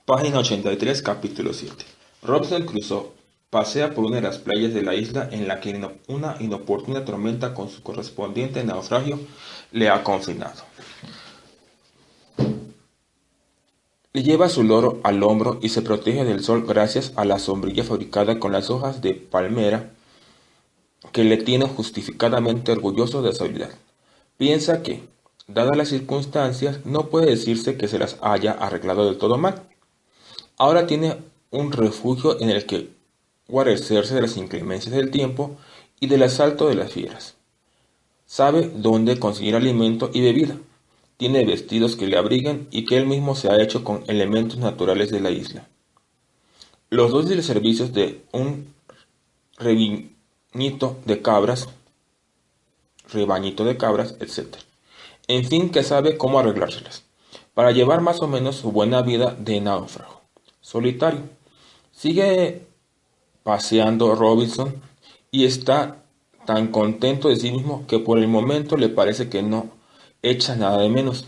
Página 83, capítulo 7. Robinson Crusoe pasea por una de las playas de la isla en la que una inoportuna tormenta con su correspondiente naufragio le ha confinado. Le lleva su loro al hombro y se protege del sol gracias a la sombrilla fabricada con las hojas de palmera que le tiene justificadamente orgulloso de su habilidad. Piensa que, dadas las circunstancias, no puede decirse que se las haya arreglado del todo mal. Ahora tiene un refugio en el que guarecerse de las inclemencias del tiempo y del asalto de las fieras. Sabe dónde conseguir alimento y bebida. Tiene vestidos que le abrigan y que él mismo se ha hecho con elementos naturales de la isla. Los dóciles servicios de un rebañito de cabras, etc. En fin, que sabe cómo arreglárselas, para llevar más o menos su buena vida de náufrago. Solitario. Sigue paseando Robinson y está tan contento de sí mismo que por el momento le parece que no echa nada de menos.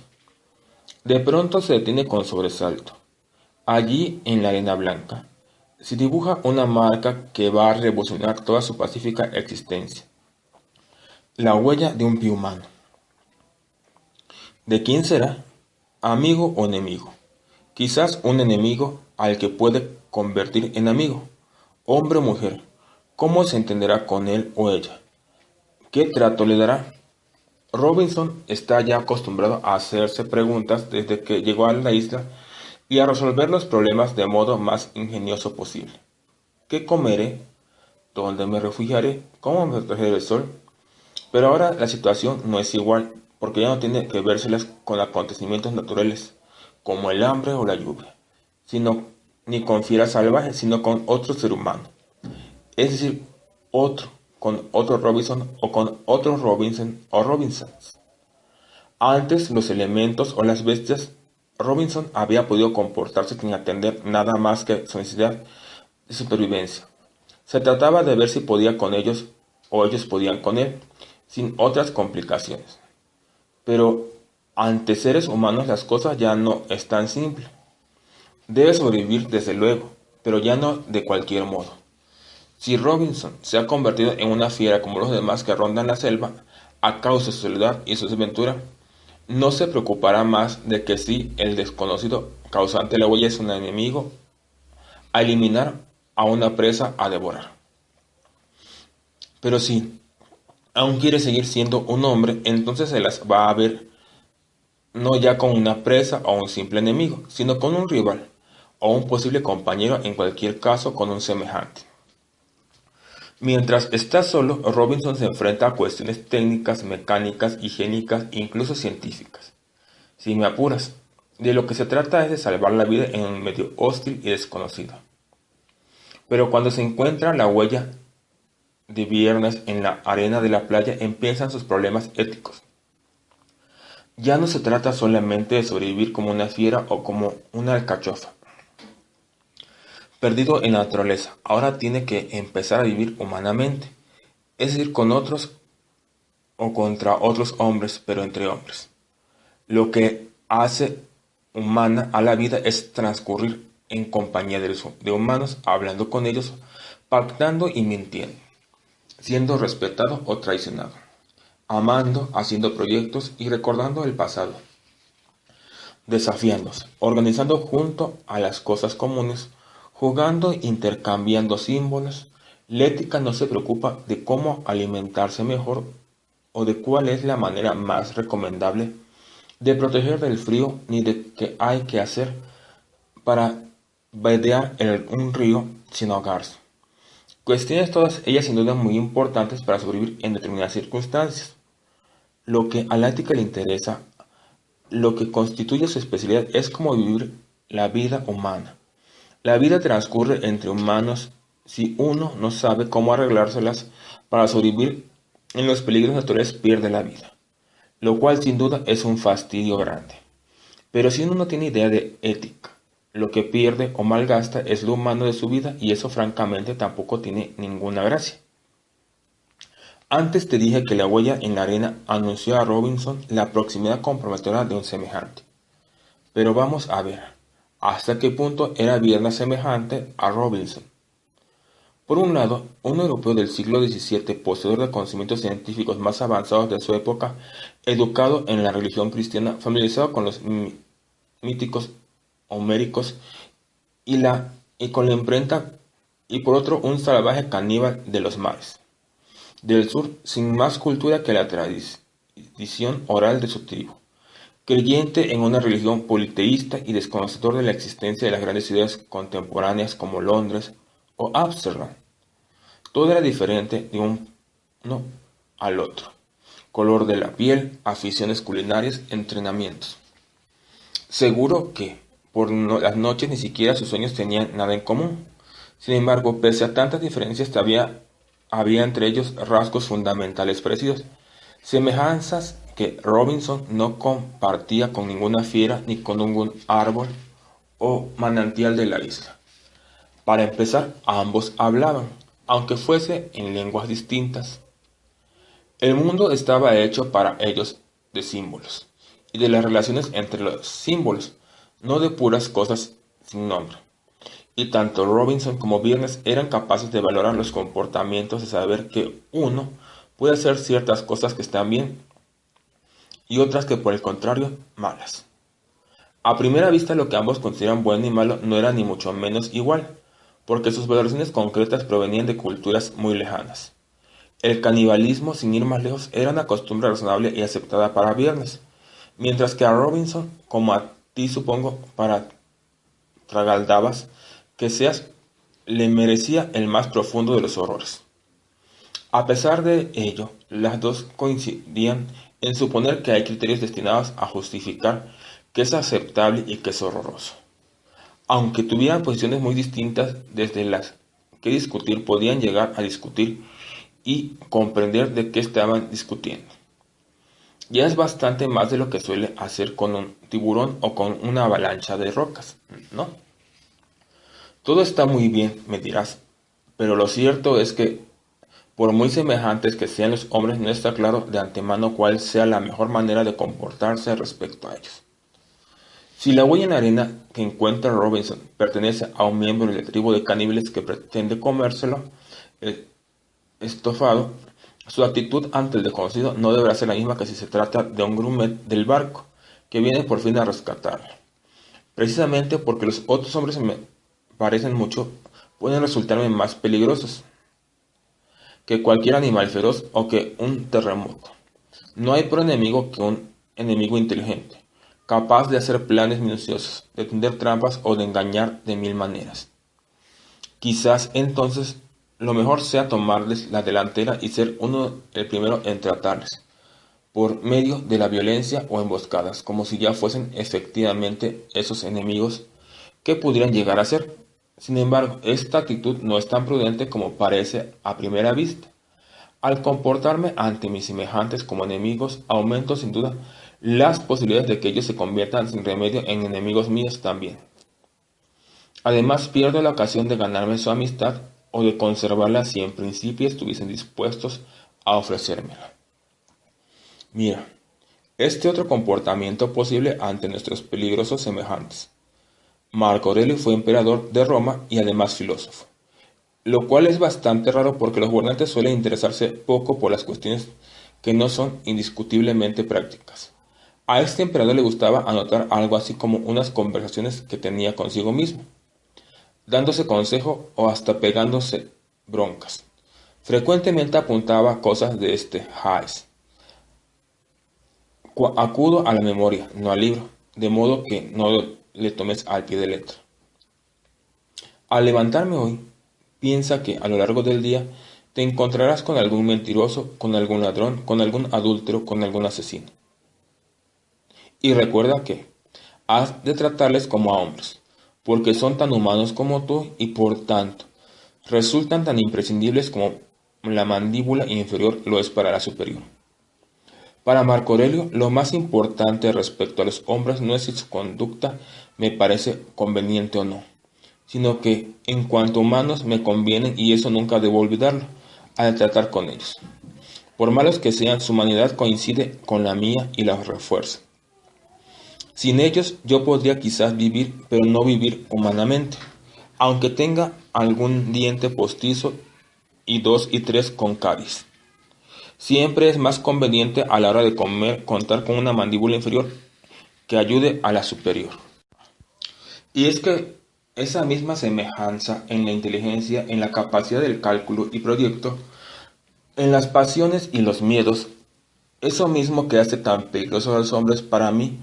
De pronto se detiene con sobresalto. Allí, en la arena blanca, se dibuja una marca que va a revolucionar toda su pacífica existencia. La huella de un pie humano. ¿De quién será? ¿Amigo o enemigo? Quizás un enemigo al que puede convertir en amigo. Hombre o mujer, ¿cómo se entenderá con él o ella? ¿Qué trato le dará? Robinson está ya acostumbrado a hacerse preguntas desde que llegó a la isla y a resolver los problemas de modo más ingenioso posible. ¿Qué comeré? ¿Dónde me refugiaré? ¿Cómo me protegeré del sol? Pero ahora la situación no es igual, porque ya no tiene que vérselas con acontecimientos naturales, como el hambre o la lluvia, sino ni con fieras salvajes, sino con otro ser humano. Es decir, con otro Robinson o con otros Robinson o Robinsons. Antes, los elementos o las bestias, Robinson había podido comportarse sin atender nada más que su necesidad de supervivencia. Se trataba de ver si podía con ellos o ellos podían con él, sin otras complicaciones. Pero ante seres humanos las cosas ya no es tan simple. Debe sobrevivir desde luego, pero ya no de cualquier modo. Si Robinson se ha convertido en una fiera como los demás que rondan la selva, a causa de su soledad y su desventura, no se preocupará más de que si el desconocido causante de la huella es un enemigo a eliminar, a una presa a devorar. Pero si aún quiere seguir siendo un hombre, entonces se las va a ver no ya con una presa o un simple enemigo, sino con un rival o un posible compañero, en cualquier caso con un semejante. Mientras está solo, Robinson se enfrenta a cuestiones técnicas, mecánicas, higiénicas e incluso científicas. Si me apuras, de lo que se trata es de salvar la vida en un medio hostil y desconocido. Pero cuando se encuentra la huella de viernes en la arena de la playa, empiezan sus problemas éticos. Ya no se trata solamente de sobrevivir como una fiera o como una alcachofa, perdido en la naturaleza. Ahora tiene que empezar a vivir humanamente, es decir, con otros o contra otros hombres, pero entre hombres. Lo que hace humana a la vida es transcurrir en compañía de humanos, hablando con ellos, pactando y mintiendo, siendo respetado o traicionado, amando, haciendo proyectos y recordando el pasado, desafiándose, organizando junto a las cosas comunes, jugando, intercambiando símbolos. La ética no se preocupa de cómo alimentarse mejor o de cuál es la manera más recomendable de proteger del frío, ni de qué hay que hacer para vadear en un río sin ahogarse. Cuestiones todas ellas sin duda muy importantes para sobrevivir en determinadas circunstancias. Lo que a la ética le interesa, lo que constituye su especialidad es cómo vivir la vida humana. La vida transcurre entre humanos si uno no sabe cómo arreglárselas para sobrevivir en los peligros naturales pierde la vida, lo cual sin duda es un fastidio grande. Pero si uno no tiene idea de ética, lo que pierde o malgasta es lo humano de su vida y eso francamente tampoco tiene ninguna gracia. Antes te dije que la huella en la arena anunció a Robinson la proximidad comprometedora de un semejante. Pero vamos a ver. hasta qué punto era Viernes semejante a Robinson. Por un lado, un europeo del siglo XVII, poseedor de conocimientos científicos más avanzados de su época, educado en la religión cristiana, familiarizado con los míticos homéricos y con la imprenta, y por otro, un salvaje caníbal de los mares del sur, sin más cultura que la tradición oral de su tribu, creyente en una religión politeísta y desconocedor de la existencia de las grandes ciudades contemporáneas como Londres o Ámsterdam. Todo era diferente de uno al otro. Color de la piel, aficiones culinarias, entrenamientos. Seguro que por las noches ni siquiera sus sueños tenían nada en común. Sin embargo, pese a tantas diferencias, había entre ellos rasgos fundamentales parecidos, semejanzas que Robinson no compartía con ninguna fiera ni con ningún árbol o manantial de la isla. Para empezar, ambos hablaban, aunque fuese en lenguas distintas. El mundo estaba hecho para ellos de símbolos, y de las relaciones entre los símbolos, no de puras cosas sin nombre. Y tanto Robinson como Byrnes eran capaces de valorar los comportamientos, de saber que uno puede hacer ciertas cosas que están bien y otras que por el contrario malas. A primera vista lo que ambos consideran bueno y malo no era ni mucho menos igual, porque sus valoraciones concretas provenían de culturas muy lejanas. El canibalismo, sin ir más lejos, era una costumbre razonable y aceptada para Byrnes, mientras que a Robinson, como a ti supongo, para tragaldabas, que seas, le merecía el más profundo de los horrores. A pesar de ello, las dos coincidían en suponer que hay criterios destinados a justificar qué es aceptable y qué es horroroso. Aunque tuvieran posiciones muy distintas desde las que discutir, podían llegar a discutir y comprender de qué estaban discutiendo. Ya es bastante más de lo que suele hacer con un tiburón o con una avalancha de rocas, ¿no? Todo está muy bien, me dirás, pero lo cierto es que, por muy semejantes que sean los hombres, no está claro de antemano cuál sea la mejor manera de comportarse respecto a ellos. Si la huella en la arena que encuentra Robinson pertenece a un miembro de la tribu de caníbales que pretende comérselo, el estofado, su actitud ante el desconocido no deberá ser la misma que si se trata de un grumete del barco que viene por fin a rescatarlo. Precisamente porque los otros hombres me parecen mucho, pueden resultarme más peligrosos que cualquier animal feroz o que un terremoto. No hay peor enemigo que un enemigo inteligente, capaz de hacer planes minuciosos, de tender trampas o de engañar de mil maneras. Quizás entonces lo mejor sea tomarles la delantera y ser uno el primero en tratarles, por medio de la violencia o emboscadas, como si ya fuesen efectivamente esos enemigos que pudieran llegar a ser. Sin embargo, esta actitud no es tan prudente como parece a primera vista. Al comportarme ante mis semejantes como enemigos, aumento sin duda las posibilidades de que ellos se conviertan sin remedio en enemigos míos también. Además, pierdo la ocasión de ganarme su amistad o de conservarla si en principio estuviesen dispuestos a ofrecérmela. Mira, este otro comportamiento posible ante nuestros peligrosos semejantes. Marco Aurelio fue emperador de Roma y además filósofo, lo cual es bastante raro porque los gobernantes suelen interesarse poco por las cuestiones que no son indiscutiblemente prácticas. A este emperador le gustaba anotar algo así como unas conversaciones que tenía consigo mismo, dándose consejo o hasta pegándose broncas. Frecuentemente apuntaba cosas de este Hayes. Acudo a la memoria, no al libro, de modo que no le tomes al pie de letra. Al levantarme hoy, piensa que a lo largo del día te encontrarás con algún mentiroso, con algún ladrón, con algún adúltero, con algún asesino. Y recuerda que has de tratarles como a hombres, porque son tan humanos como tú y por tanto resultan tan imprescindibles como la mandíbula inferior lo es para la superior. Para Marco Aurelio, lo más importante respecto a los hombres no es si su conducta me parece conveniente o no, sino que en cuanto humanos me convienen y eso nunca debo olvidarlo al tratar con ellos. Por malos que sean, su humanidad coincide con la mía y la refuerza. Sin ellos yo podría quizás vivir, pero no vivir humanamente, aunque tenga algún diente postizo y dos y tres con caries. Siempre es más conveniente a la hora de comer contar con una mandíbula inferior que ayude a la superior. Y es que esa misma semejanza en la inteligencia, en la capacidad del cálculo y proyecto, en las pasiones y los miedos, eso mismo que hace tan peligrosos a los hombres para mí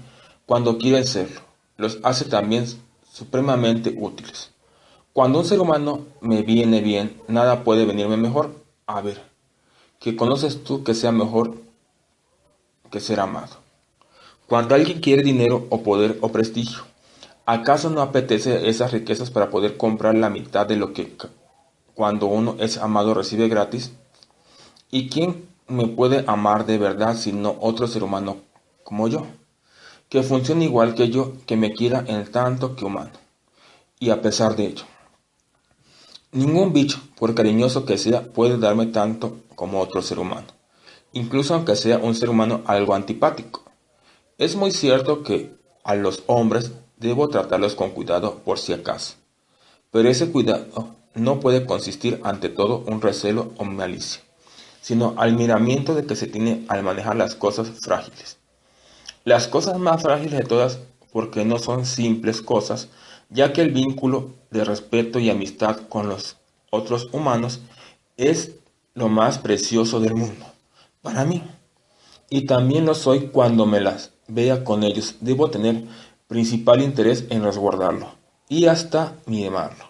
cuando quieren serlo, los hace también supremamente útiles. Cuando un ser humano me viene bien, nada puede venirme mejor. A ver, ¿qué conoces tú que sea mejor que ser amado? Cuando alguien quiere dinero o poder o prestigio, ¿acaso no apetece esas riquezas para poder comprar la mitad de lo que cuando uno es amado recibe gratis? ¿Y quién me puede amar de verdad sino otro ser humano como yo, que funcione igual que yo, que me quiera en tanto que humano? Y a pesar de ello, ningún bicho, por cariñoso que sea, puede darme tanto como otro ser humano, incluso aunque sea un ser humano algo antipático. Es muy cierto que a los hombres debo tratarlos con cuidado por si acaso, pero ese cuidado no puede consistir ante todo un recelo o malicia, sino al miramiento de que se tiene al manejar las cosas frágiles. Las cosas más frágiles de todas porque no son simples cosas, ya que el vínculo de respeto y amistad con los otros humanos es lo más precioso del mundo, para mí. Y también lo soy cuando me las vea con ellos. Debo tener principal interés en resguardarlo y hasta mimarlo.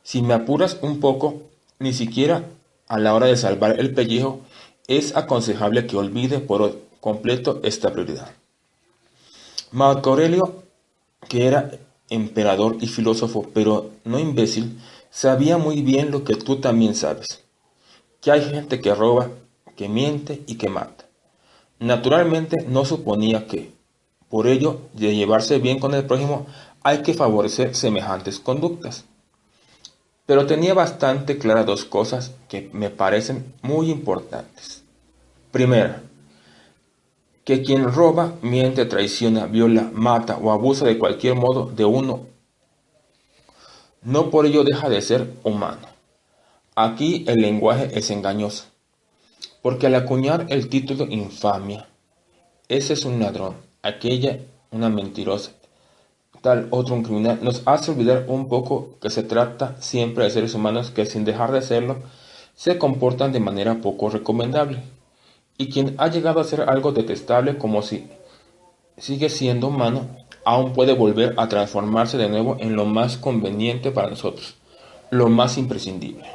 Si me apuras un poco, ni siquiera a la hora de salvar el pellejo, es aconsejable que olvide por completo esta prioridad. Marco Aurelio, que era emperador y filósofo, pero no imbécil, sabía muy bien lo que tú también sabes, que hay gente que roba, que miente y que mata. Naturalmente no suponía que, por ello, de llevarse bien con el prójimo, hay que favorecer semejantes conductas. Pero tenía bastante claras dos cosas que me parecen muy importantes. Primera, que quien roba, miente, traiciona, viola, mata o abusa de cualquier modo de uno, no por ello deja de ser humano. Aquí el lenguaje es engañoso, porque al acuñar el título infamia, ese es un ladrón, aquella una mentirosa, tal otro un criminal, nos hace olvidar un poco que se trata siempre de seres humanos que sin dejar de serlo, se comportan de manera poco recomendable. Y quien ha llegado a hacer algo detestable como si sigue siendo humano, aún puede volver a transformarse de nuevo en lo más conveniente para nosotros, lo más imprescindible.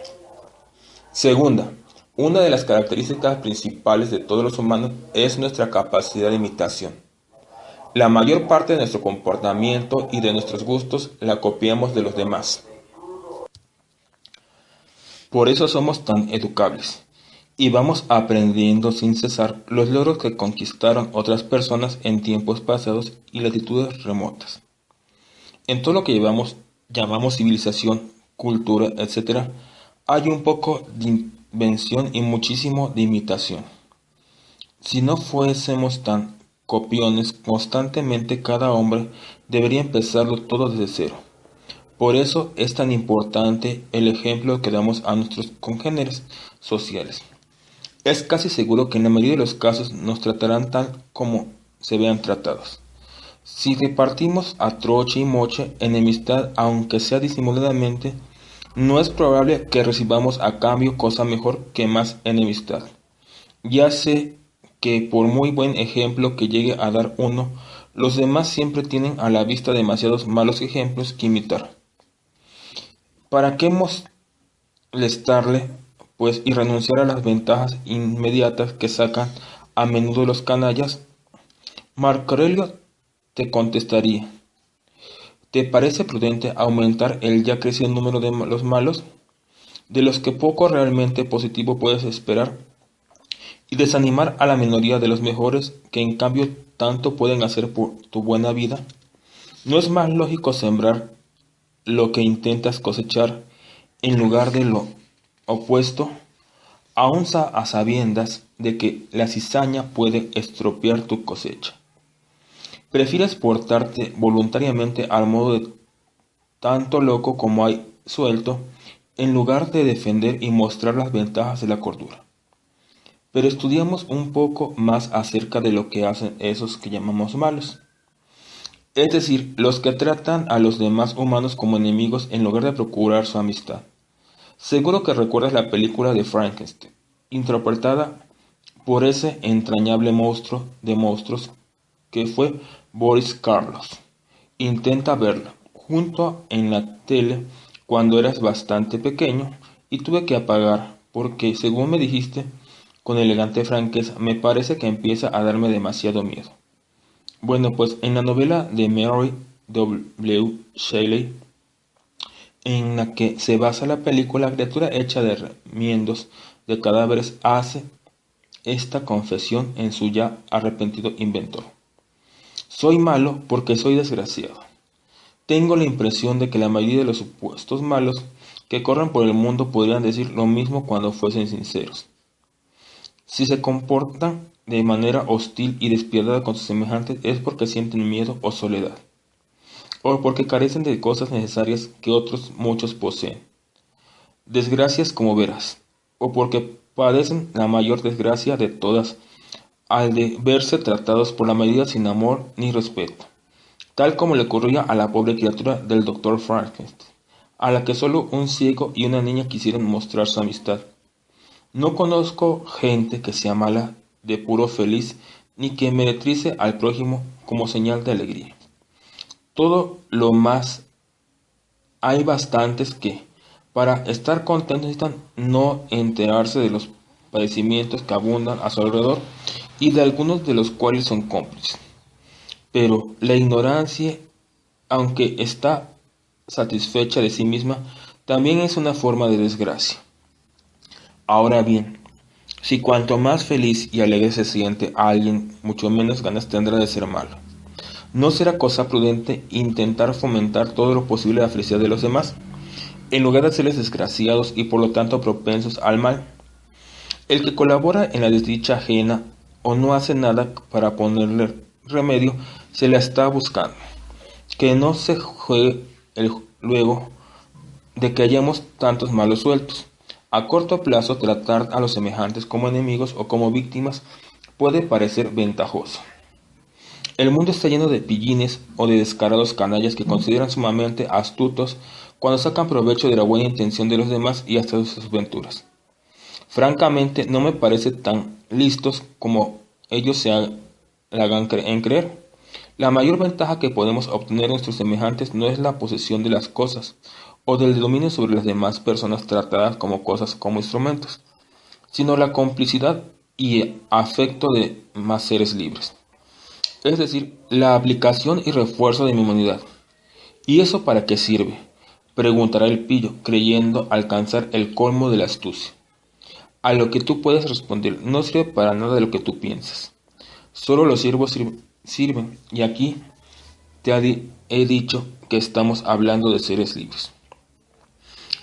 Segunda, una de las características principales de todos los humanos es nuestra capacidad de imitación. La mayor parte de nuestro comportamiento y de nuestros gustos la copiamos de los demás. Por eso somos tan educables y vamos aprendiendo sin cesar los logros que conquistaron otras personas en tiempos pasados y latitudes remotas. En todo lo que llamamos civilización, cultura, etc., hay un poco de invención y muchísimo de imitación. Si no fuésemos tan copiones constantemente, cada hombre debería empezarlo todo desde cero. Por eso es tan importante el ejemplo que damos a nuestros congéneres sociales. Es casi seguro que en la mayoría de los casos nos tratarán tal como se vean tratados. Si repartimos a troche y moche enemistad, aunque sea disimuladamente, no es probable que recibamos a cambio cosa mejor que más enemistad. Ya sé que por muy buen ejemplo que llegue a dar uno, los demás siempre tienen a la vista demasiados malos ejemplos que imitar. ¿Para qué molestarle, pues, y renunciar a las ventajas inmediatas que sacan a menudo los canallas? Marco Aurelio te contestaría: ¿te parece prudente aumentar el ya crecido número de los malos, de los que poco realmente positivo puedes esperar, y desanimar a la minoría de los mejores que en cambio tanto pueden hacer por tu buena vida? ¿No es más lógico sembrar lo que intentas cosechar en lugar de lo opuesto, aun a sabiendas de que la cizaña puede estropear tu cosecha? Prefieres portarte voluntariamente al modo de tanto loco como hay suelto, en lugar de defender y mostrar las ventajas de la cordura. Pero estudiamos un poco más acerca de lo que hacen esos que llamamos malos. Es decir, los que tratan a los demás humanos como enemigos en lugar de procurar su amistad. Seguro que recuerdas la película de Frankenstein, interpretada por ese entrañable monstruo de monstruos que fue Boris Karloff. Intenta verla, junto en la tele cuando eras bastante pequeño y tuve que apagar porque, según me dijiste, con elegante franqueza, me parece que empieza a darme demasiado miedo. Bueno, pues en la novela de Mary W. Shelley, en la que se basa la película, la criatura hecha de remiendos de cadáveres hace esta confesión en su ya arrepentido inventor. Soy malo porque soy desgraciado. Tengo la impresión de que la mayoría de los supuestos malos que corren por el mundo podrían decir lo mismo cuando fuesen sinceros. Si se comportan de manera hostil y despiadada con sus semejantes es porque sienten miedo o soledad, o porque carecen de cosas necesarias que otros muchos poseen, desgracias como verás, o porque padecen la mayor desgracia de todas al de verse tratados por la mayoría sin amor ni respeto, tal como le ocurría a la pobre criatura del doctor Frankenstein, a la que solo un ciego y una niña quisieron mostrar su amistad. No conozco gente que sea mala de puro feliz, ni que meretrice al prójimo como señal de alegría. Todo lo más hay bastantes que, para estar contentos, necesitan no enterarse de los padecimientos que abundan a su alrededor y de algunos de los cuales son cómplices. Pero la ignorancia, aunque está satisfecha de sí misma, también es una forma de desgracia. Ahora bien, si cuanto más feliz y alegre se siente alguien, mucho menos ganas tendrá de ser malo. ¿No será cosa prudente intentar fomentar todo lo posible la felicidad de los demás, en lugar de hacerles desgraciados y por lo tanto propensos al mal? El que colabora en la desdicha ajena o no hace nada para ponerle remedio, se la está buscando. Que no se juegue luego de que hayamos tantos malos sueltos. A corto plazo, tratar a los semejantes como enemigos o como víctimas puede parecer ventajoso. El mundo está lleno de pillines o de descarados canallas que consideran sumamente astutos cuando sacan provecho de la buena intención de los demás y hasta de sus aventuras. Francamente, no me parece tan listos como ellos se hagan en creer. La mayor ventaja que podemos obtener de nuestros semejantes no es la posesión de las cosas o del dominio sobre las demás personas tratadas como cosas como instrumentos, sino la complicidad y afecto de más seres libres. Es decir, la aplicación y refuerzo de mi humanidad. ¿Y eso para qué sirve?, preguntará el pillo, creyendo alcanzar el colmo de la astucia. A lo que tú puedes responder, no sirve para nada de lo que tú piensas. Solo los siervos sirven, y aquí he dicho que estamos hablando de seres libres.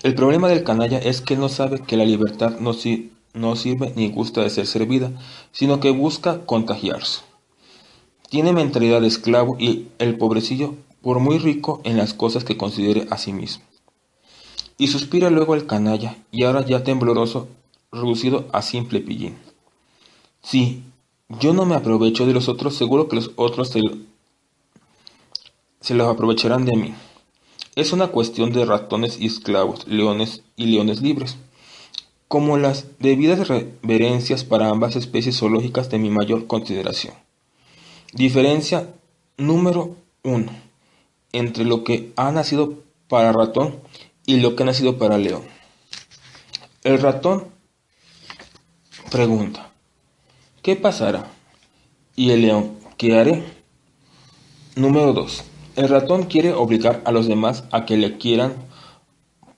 El problema del canalla es que él no sabe que la libertad no sirve ni gusta de ser servida, sino que busca contagiarse. Tiene mentalidad de esclavo y el pobrecillo, por muy rico en las cosas que considere a sí mismo. Y suspira luego el canalla, y ahora ya tembloroso, reducido a simple pillín. Si yo no me aprovecho de los otros, seguro que los otros se los aprovecharán de mí. Es una cuestión de ratones y esclavos, leones y leones libres, como las debidas reverencias para ambas especies zoológicas de mi mayor consideración. Diferencia número 1 entre lo que ha nacido para ratón y lo que ha nacido para león. El ratón pregunta, ¿qué pasará? Y el león, ¿qué haré? Número 2. El ratón quiere obligar a los demás a que le quieran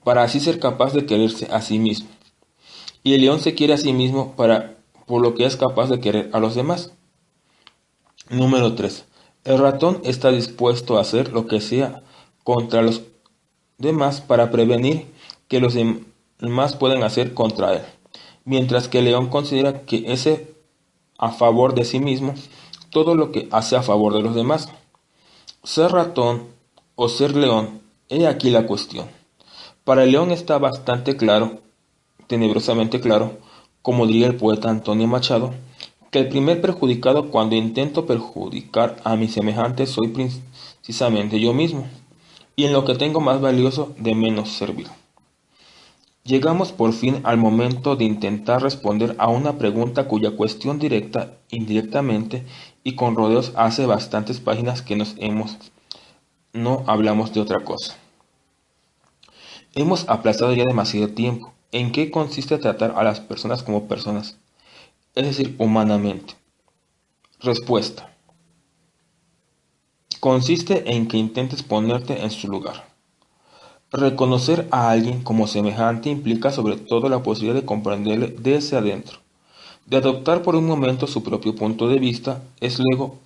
para así ser capaz de quererse a sí mismo. Y el león se quiere a sí mismo por lo que es capaz de querer a los demás. Número 3. El ratón está dispuesto a hacer lo que sea contra los demás para prevenir que los demás puedan hacer contra él, mientras que el león considera que es a favor de sí mismo todo lo que hace a favor de los demás. Ser ratón o ser león, he aquí la cuestión. Para el león está bastante claro, tenebrosamente claro, como diría el poeta Antonio Machado, que el primer perjudicado cuando intento perjudicar a mis semejantes soy precisamente yo mismo, y en lo que tengo más valioso de menos servir. Llegamos por fin al momento de intentar responder a una pregunta cuya cuestión directa, indirectamente y con rodeos hace bastantes páginas que no hablamos de otra cosa. Hemos aplazado ya demasiado tiempo. ¿En qué consiste tratar a las personas como personas? Es decir, humanamente. Respuesta. Consiste en que intentes ponerte en su lugar. Reconocer a alguien como semejante implica sobre todo la posibilidad de comprenderle desde adentro. De adoptar por un momento su propio punto de vista es luego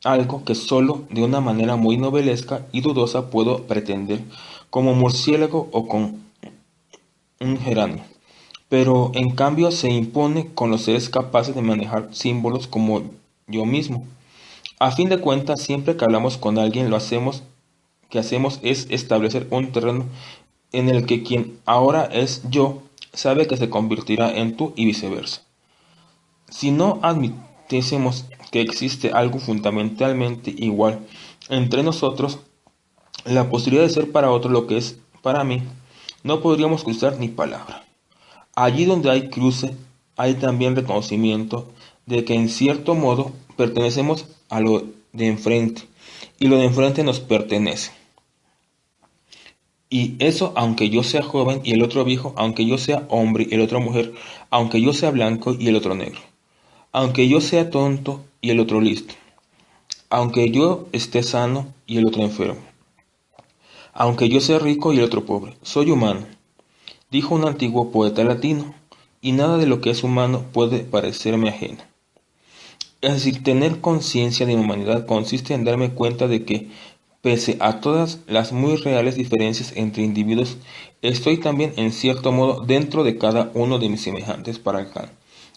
algo que solo de una manera muy novelesca y dudosa puedo pretender, como murciélago o con un geranio. Pero en cambio se impone con los seres capaces de manejar símbolos como yo mismo. A fin de cuentas, siempre que hablamos con alguien, que hacemos es establecer un terreno en el que quien ahora es yo sabe que se convertirá en tú y viceversa. Si no admitiésemos que existe algo fundamentalmente igual entre nosotros, la posibilidad de ser para otro lo que es para mí, no podríamos cruzar ni palabra. Allí donde hay cruce, hay también reconocimiento de que en cierto modo pertenecemos a lo de enfrente, y lo de enfrente nos pertenece. Y eso aunque yo sea joven y el otro viejo, aunque yo sea hombre y el otro mujer, aunque yo sea blanco y el otro negro, aunque yo sea tonto y el otro listo, aunque yo esté sano y el otro enfermo, aunque yo sea rico y el otro pobre, soy humano, dijo un antiguo poeta latino, y nada de lo que es humano puede parecerme ajeno. Es decir, tener conciencia de mi humanidad consiste en darme cuenta de que, pese a todas las muy reales diferencias entre individuos, estoy también en cierto modo dentro de cada uno de mis semejantes para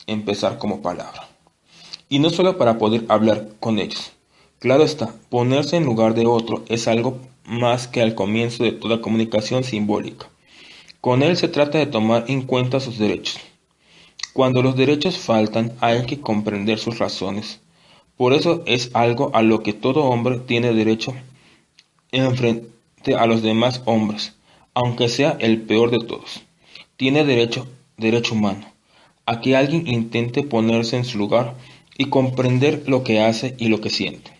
empezar como palabra. Y no solo para poder hablar con ellos. Claro está, ponerse en lugar de otro es algo más que al comienzo de toda comunicación simbólica. Con él se trata de tomar en cuenta sus derechos. Cuando los derechos faltan, hay que comprender sus razones. Por eso es algo a lo que todo hombre tiene derecho en frente a los demás hombres, aunque sea el peor de todos. Tiene derecho humano, a que alguien intente ponerse en su lugar y comprender lo que hace y lo que siente,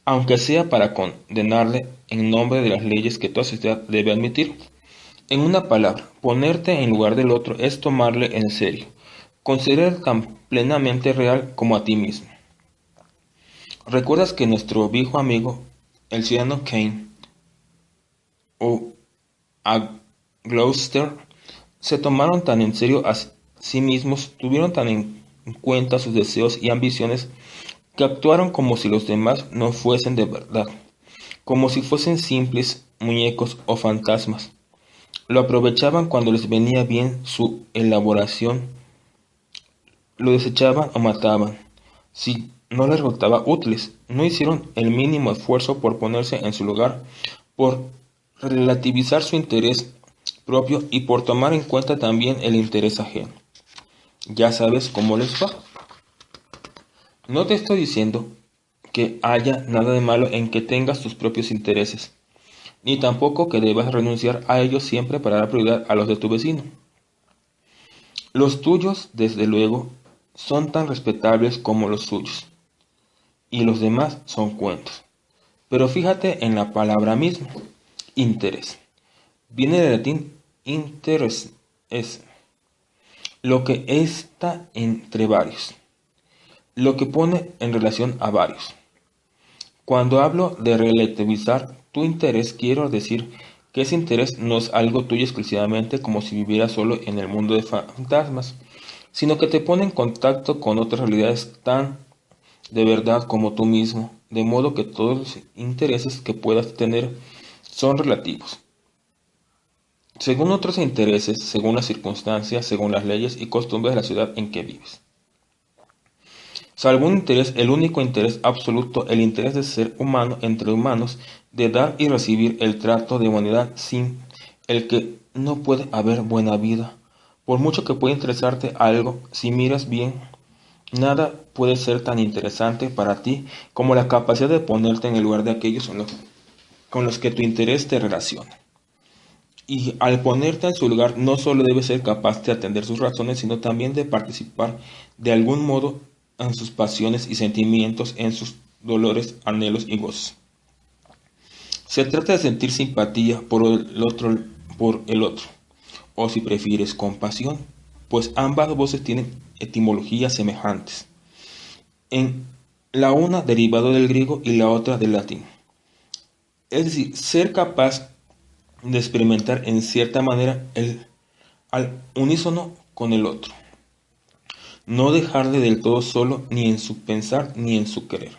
aunque sea para condenarle en nombre de las leyes que toda sociedad debe admitir. En una palabra, ponerte en lugar del otro es tomarle en serio, considerar tan plenamente real como a ti mismo. ¿Recuerdas que nuestro viejo amigo, el ciudadano Kane, o a Gloucester, se tomaron tan en serio a sí mismos, tuvieron tan en cuenta sus deseos y ambiciones, que actuaron como si los demás no fuesen de verdad, como si fuesen simples muñecos o fantasmas? Lo aprovechaban cuando les venía bien su elaboración, lo desechaban o mataban. Si no les resultaba útiles, no hicieron el mínimo esfuerzo por ponerse en su lugar, por relativizar su interés propio y por tomar en cuenta también el interés ajeno. Ya sabes cómo les va. No te estoy diciendo que haya nada de malo en que tengas tus propios intereses, ni tampoco que debas renunciar a ellos siempre para dar prioridad a los de tu vecino. Los tuyos, desde luego, son tan respetables como los suyos, y los demás son cuentos. Pero fíjate en la palabra misma, interés. Viene del latín interes, es lo que está entre varios, lo que pone en relación a varios. Cuando hablo de relativizar tu interés, quiero decir que ese interés no es algo tuyo exclusivamente como si vivieras solo en el mundo de fantasmas, sino que te pone en contacto con otras realidades tan de verdad como tú mismo, de modo que todos los intereses que puedas tener son relativos, según otros intereses, según las circunstancias, según las leyes y costumbres de la ciudad en que vives. Salvo un interés, el único interés absoluto, el interés de ser humano entre humanos, de dar y recibir el trato de humanidad sin el que no puede haber buena vida. Por mucho que pueda interesarte algo, si miras bien, nada puede ser tan interesante para ti como la capacidad de ponerte en el lugar de aquellos con los que tu interés te relaciona. Y al ponerte en su lugar, no solo debes ser capaz de atender sus razones, sino también de participar de algún modo en sus pasiones y sentimientos, en sus dolores, anhelos y gozos. Se trata de sentir simpatía por el otro, o si prefieres compasión, pues ambas voces tienen etimologías semejantes. En la una derivado del griego y la otra del latín. Es decir, ser capaz de experimentar en cierta manera al unísono con el otro. No dejarle del todo solo ni en su pensar ni en su querer.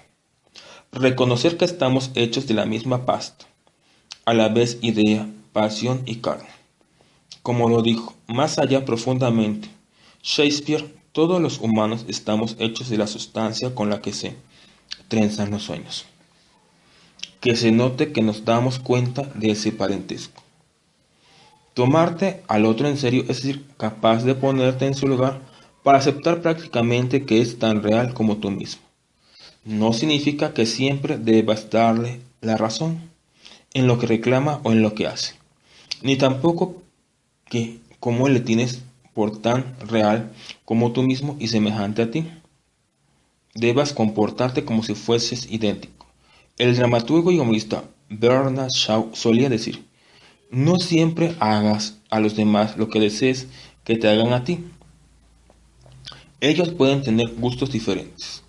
Reconocer que estamos hechos de la misma pasta, a la vez idea, pasión y carne. Como lo dijo, más allá profundamente, Shakespeare, todos los humanos estamos hechos de la sustancia con la que se trenzan los sueños. Que se note que nos damos cuenta de ese parentesco. Tomarte al otro en serio, es decir, capaz de ponerte en su lugar para aceptar prácticamente que es tan real como tú mismo. No significa que siempre debas darle la razón en lo que reclama o en lo que hace, ni tampoco que como él le tienes por tan real como tú mismo y semejante a ti, debas comportarte como si fueses idéntico. El dramaturgo y humorista Bernard Shaw solía decir: no siempre hagas a los demás lo que desees que te hagan a ti. Ellos pueden tener gustos diferentes.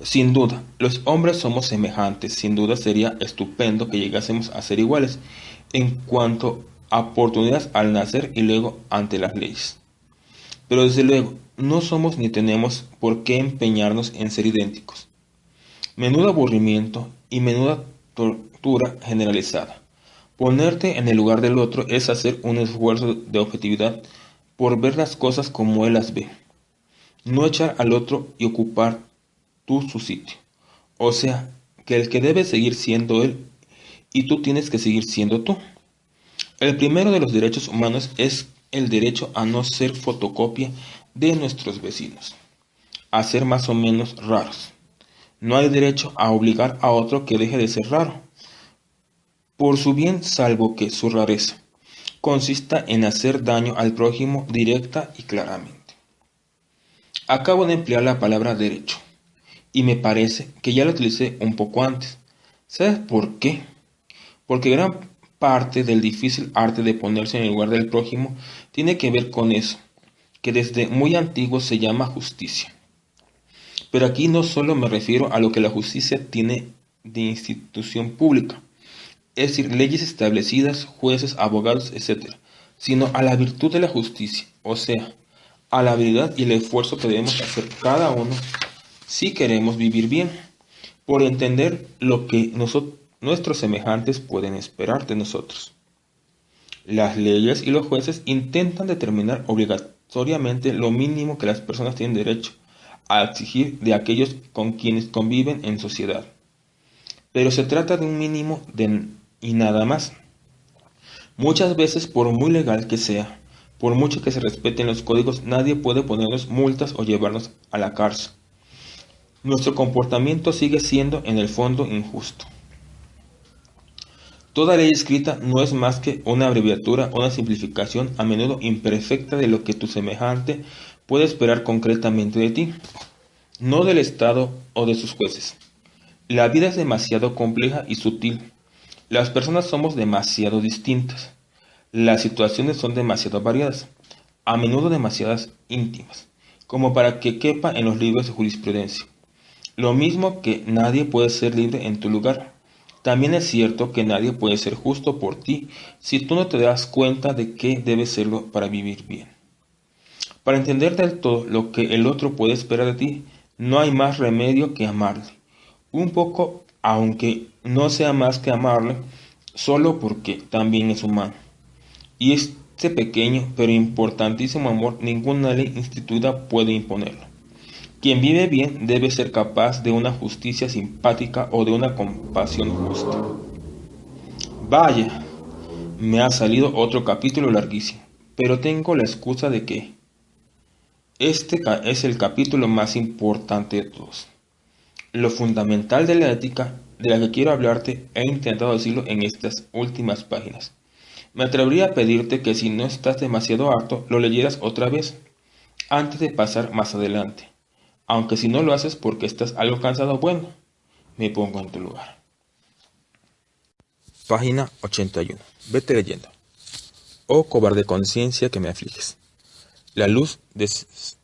Sin duda, los hombres somos semejantes. Sin duda sería estupendo que llegásemos a ser iguales en cuanto a oportunidades al nacer y luego ante las leyes. Pero desde luego, no somos ni tenemos por qué empeñarnos en ser idénticos. Menudo aburrimiento y menuda tortura generalizada. Ponerte en el lugar del otro es hacer un esfuerzo de objetividad por ver las cosas como él las ve. No echar al otro y ocupar tú su sitio. O sea, que el que debe seguir siendo él y tú tienes que seguir siendo tú. El primero de los derechos humanos es el derecho a no ser fotocopia de nuestros vecinos, a ser más o menos raros. No hay derecho a obligar a otro que deje de ser raro, por su bien, salvo que su rareza consista en hacer daño al prójimo directa y claramente. Acabo de emplear la palabra derecho, y me parece que ya la utilicé un poco antes. ¿Sabes por qué? Porque gran parte del difícil arte de ponerse en el lugar del prójimo tiene que ver con eso, que desde muy antiguo se llama justicia. Pero aquí no solo me refiero a lo que la justicia tiene de institución pública, es decir, leyes establecidas, jueces, abogados, etc., sino a la virtud de la justicia, o sea, a la habilidad y el esfuerzo que debemos hacer cada uno si queremos vivir bien, por entender lo que nuestros semejantes pueden esperar de nosotros. Las leyes y los jueces intentan determinar obligatoriamente lo mínimo que las personas tienen derecho a exigir de aquellos con quienes conviven en sociedad. Pero se trata de un mínimo y nada más. Muchas veces, por muy legal que sea, por mucho que se respeten los códigos, nadie puede ponernos multas o llevarnos a la cárcel. Nuestro comportamiento sigue siendo en el fondo injusto. Toda ley escrita no es más que una abreviatura, una simplificación a menudo imperfecta de lo que tu semejante puede esperar concretamente de ti, no del Estado o de sus jueces. La vida es demasiado compleja y sutil. Las personas somos demasiado distintas. Las situaciones son demasiado variadas, a menudo demasiadas íntimas, como para que quepa en los libros de jurisprudencia. Lo mismo que nadie puede ser libre en tu lugar. También es cierto que nadie puede ser justo por ti si tú no te das cuenta de que debes serlo para vivir bien. Para entender del todo lo que el otro puede esperar de ti, no hay más remedio que amarle. Un poco, aunque no sea más que amarle, solo porque también es humano. Y este pequeño pero importantísimo amor ninguna ley instituida puede imponerlo. Quien vive bien debe ser capaz de una justicia simpática o de una compasión justa. Vaya, me ha salido otro capítulo larguísimo, pero tengo la excusa de que es el capítulo más importante de todos. Lo fundamental de la ética de la que quiero hablarte he intentado decirlo en estas últimas páginas. Me atrevería a pedirte que si no estás demasiado harto, lo leyeras otra vez, antes de pasar más adelante. Aunque si no lo haces porque estás algo cansado, bueno, me pongo en tu lugar. Página 81. Vete leyendo. Oh cobarde conciencia que me afliges. La luz despira.